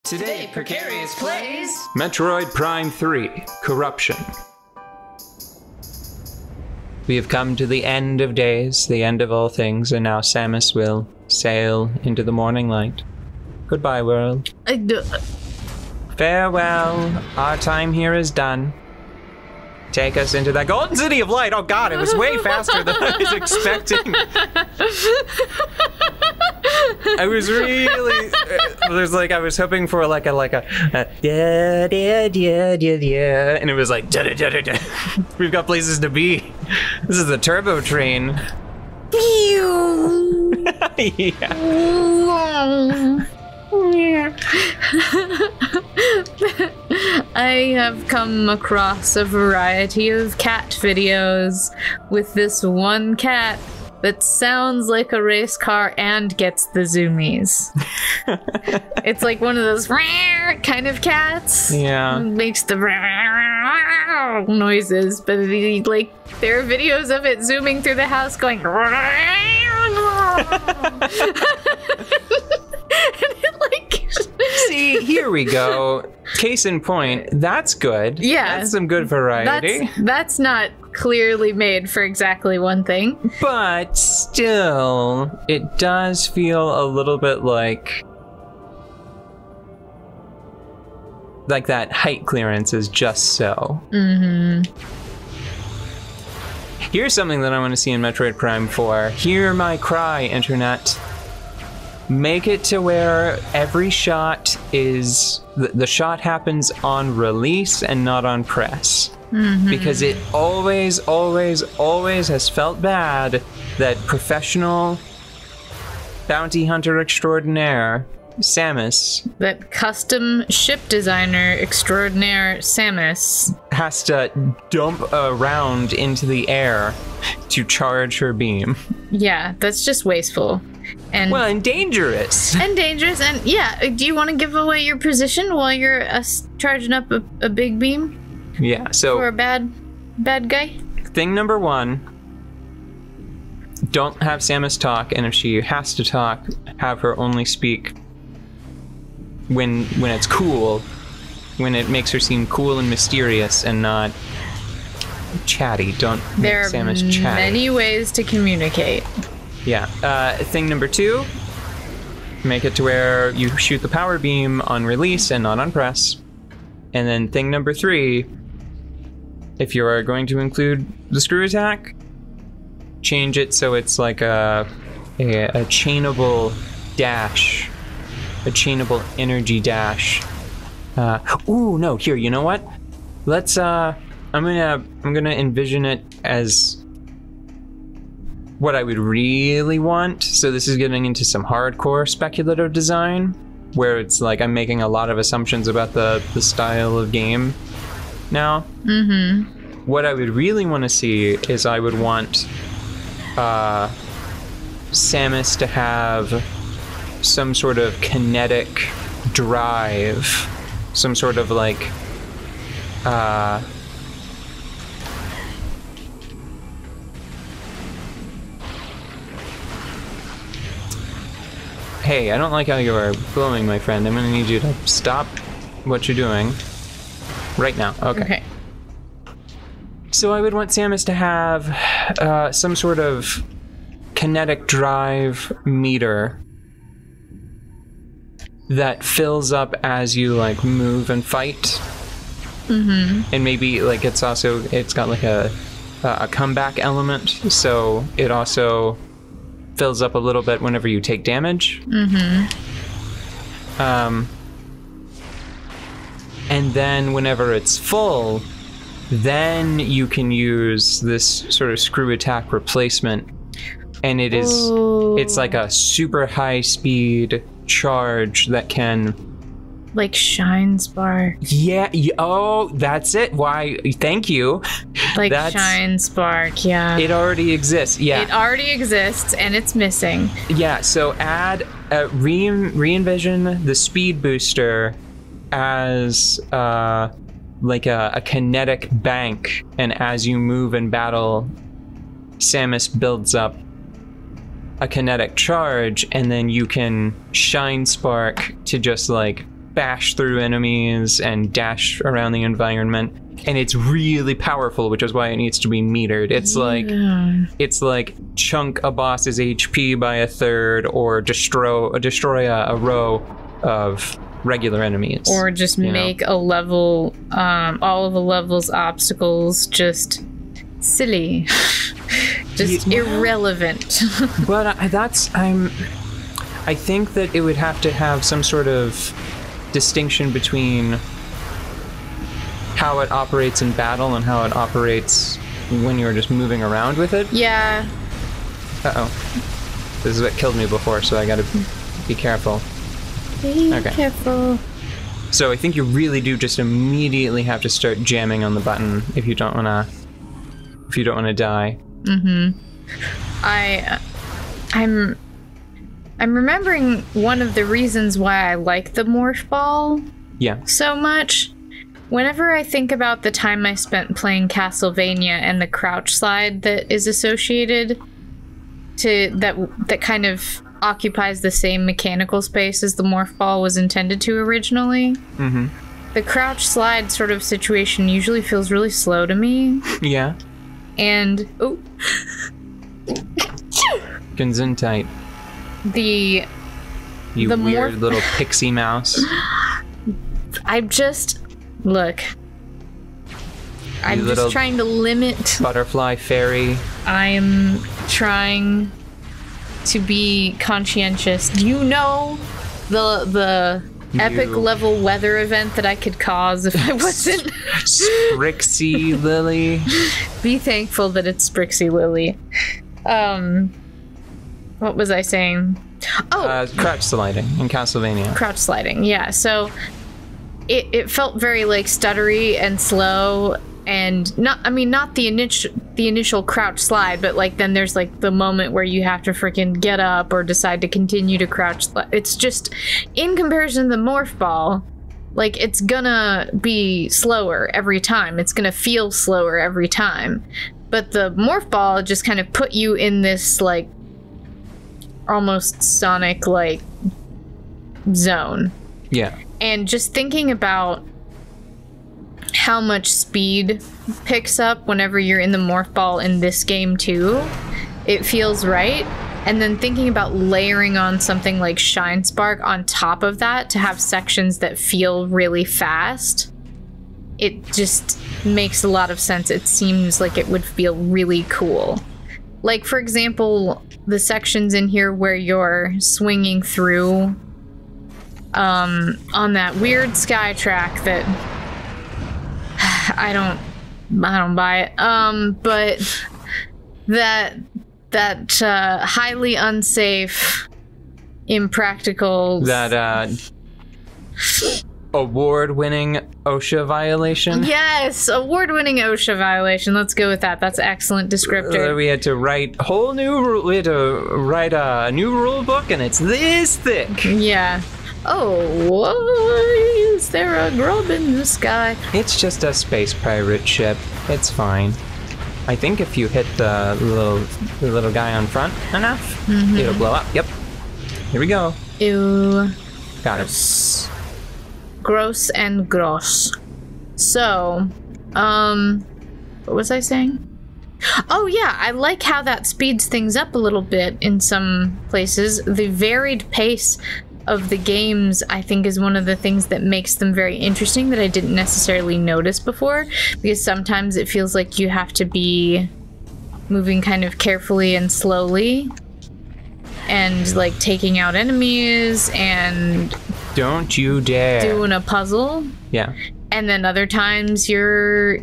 Today, Precarious plays Metroid Prime 3, Corruption. We have come to the end of days, the end of all things, and now Samus will sail into the morning light. Goodbye, world. Farewell. Our time here is done. Take us into that golden city of light. Oh god, it was way faster than I was expecting. I was really, there's like, I was hoping for like a yeah, and it was like, da, da, da, da, da. We've got places to be. This is the turbo train. Yeah. I have come across a variety of cat videos with this one cat that sounds like a race car and gets the zoomies. It's like one of those kind of cats. Yeah. Makes the noises, but like there are videos of it zooming through the house going See, here we go. Case in point, that's good. Yeah. That's some good variety. That's not clearly made for exactly one thing. But still, it does feel a little bit like that height clearance is just so. Mm-hmm. Here's something that I want to see in Metroid Prime 4. Hear my cry, internet. Make it to where every shot is, the shot happens on release and not on press. Mm-hmm. Because it always, always, always has felt bad that professional bounty hunter extraordinaire, Samus, that custom ship designer extraordinaire Samus, has to dump a round into the air to charge her beam. Yeah, that's just wasteful. And well, and dangerous. And dangerous, and yeah, do you want to give away your position while you're charging up a big beam? Yeah, so... For a bad guy? Thing number one, don't have Samus talk, and if she has to talk, have her only speak when it's cool, when it makes her seem cool and mysterious and not chatty. Don't make Samus chatty. There are many ways to communicate. Yeah. Thing number two, make it to where you shoot the power beam on release and not on press. And then thing number three, if you are going to include the screw attack, change it so it's like a chainable dash, a chainable energy dash. Ooh, no, here, you know what? Let's, I'm gonna envision it as what I would really want. So this is getting into some hardcore speculative design, where it's like I'm making a lot of assumptions about the style of game now. Mm-hmm. What I would really want to see is I would want Samus to have some sort of kinetic drive, some sort of like hey, I don't like how you are glowing, my friend. I'm gonna need you to stop what you're doing right now. Okay. So I would want Samus to have some sort of kinetic drive meter that fills up as you like move and fight. Mm-hmm. And maybe like it's got like a comeback element, so it also fills up a little bit whenever you take damage. Mm-hmm. And then whenever it's full, then you can use this sort of screw attack replacement. And it is, it's like a super high speed charge that can... Like Shinespark. Yeah, oh, that's it. Why, thank you. Like Shinespark, yeah. It already exists, yeah. It already exists, and it's missing. Yeah, so add, re-envision the speed booster as like a kinetic bank, and as you move and battle, Samus builds up a kinetic charge, and then you can Shinespark to just like bash through enemies and dash around the environment. And it's really powerful, which is why it needs to be metered. It's like chunk a boss's HP by a third, or destroy a row of regular enemies. Or just make a level, all of the level's obstacles just silly. Just irrelevant. But I think that it would have to have some sort of distinction between how it operates in battle and how it operates when you're just moving around with it. Yeah. Uh-oh. This is what killed me before, so I gotta be careful. Be careful. So I think you really do just immediately have to start jamming on the button if you don't wanna die. Mm-hmm. I'm remembering one of the reasons why I like the morph ball so much. Whenever I think about the time I spent playing Castlevania and the crouch slide that is associated to that kind of occupies the same mechanical space as the morph ball was intended to originally. Mm-hmm. The crouch slide sort of situation usually feels really slow to me. Yeah. And Gesundheit. The weird little pixie mouse. I'm just trying to limit butterfly fairy. I'm trying to be conscientious. Do you know the epic level weather event that I could cause if I wasn't Sprixie Lily? Be thankful that it's Sprixie Lily. What was I saying? Crouch sliding in Castlevania. Crouch sliding, yeah. So it felt very like stuttery and slow, and not the initial crouch slide, but like then there's like the moment where you have to freaking get up or decide to continue to crouch slide. It's just, in comparison to the morph ball, like it's gonna be slower every time. It's gonna feel slower every time. But the morph ball just kind of put you in this like almost Sonic like zone. Yeah. And just thinking about how much speed picks up whenever you're in the morph ball in this game too, it feels right. And then thinking about layering on something like Shinespark on top of that to have sections that feel really fast, it just makes a lot of sense. It seems like it would feel really cool. Like, for example, the sections in here where you're swinging through on that weird sky track that I don't buy it. But that highly unsafe, impractical, that award-winning OSHA violation. Yes, award-winning OSHA violation. Let's go with that. That's an excellent descriptor. We had to write a new rule book, and it's this thick. Yeah. Oh, is there a grub in the sky? It's just a space pirate ship. It's fine. I think if you hit the little guy on front enough, it'll blow up. Yep. Here we go. Ew. Got it. Gross and gross. So, what was I saying? Oh yeah, I like how that speeds things up a little bit in some places. The varied pace of the games, I think, is one of the things that makes them very interesting that I didn't necessarily notice before, because sometimes it feels like you have to be moving kind of carefully and slowly and like taking out enemies and don't you dare doing a puzzle. Yeah. And then other times you're,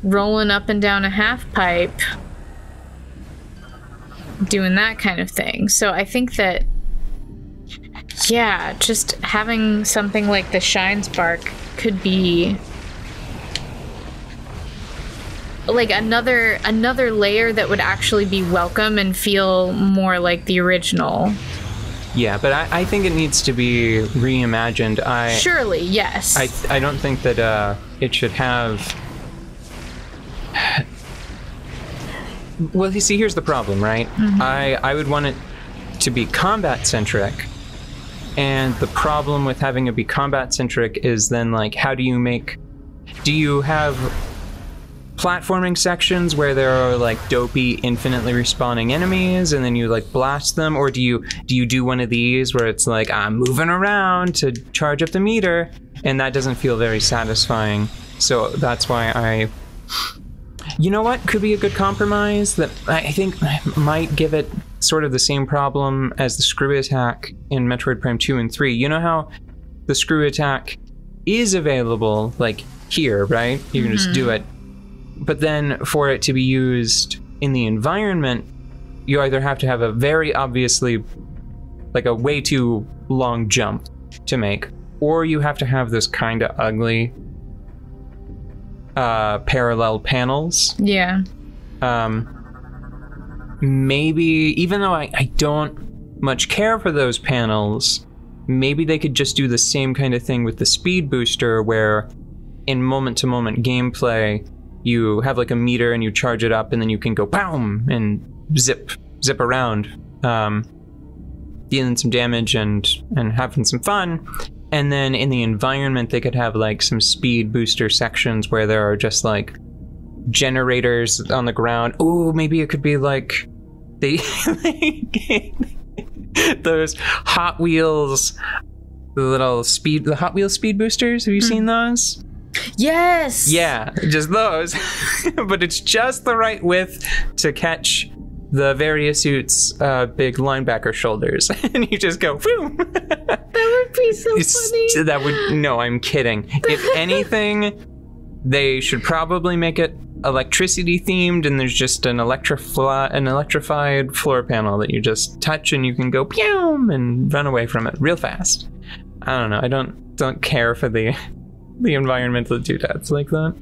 rolling up and down a half pipe, doing that kind of thing. So I think that, yeah, just having something like the Shinespark could be like another layer that would actually be welcome and feel more like the original. Yeah, but I think it needs to be reimagined. Surely, yes. I don't think that it should have... Well, you see, here's the problem, right? I would want it to be combat-centric, And the problem with having it be combat centric is then like, how do you have platforming sections where there are like dopey infinitely respawning enemies and then you like blast them, or do you do one of these where it's like I'm moving around to charge up the meter, and that doesn't feel very satisfying. So that's why you know what could be a good compromise that I think might give it sort of the same problem as the screw attack in Metroid Prime 2 and 3. You know how the screw attack is available like here, right? You can just do it. But then for it to be used in the environment, you either have to have a very obviously, like a way too long jump to make, or you have to have this kind of ugly parallel panels. Yeah. Maybe, even though I don't much care for those panels, maybe they could just do the same kind of thing with the speed booster, where in moment-to-moment gameplay, you have like a meter and you charge it up and then you can go boom and zip around, dealing some damage and having some fun. And then in the environment, they could have like some speed booster sections where there are just like generators on the ground. Oh, maybe it could be like those Hot Wheels, the Hot Wheels speed boosters. Have you seen those? Yes! Yeah, just those. But it's just the right width to catch the various suits' big linebacker shoulders. And you just go, boom! That would be so funny. No, I'm kidding. If anything, they should probably make it electricity themed, and there's just an electrified floor panel that you just touch and you can go pew and run away from it real fast. I don't know. I don't care for the environmental doodads like that.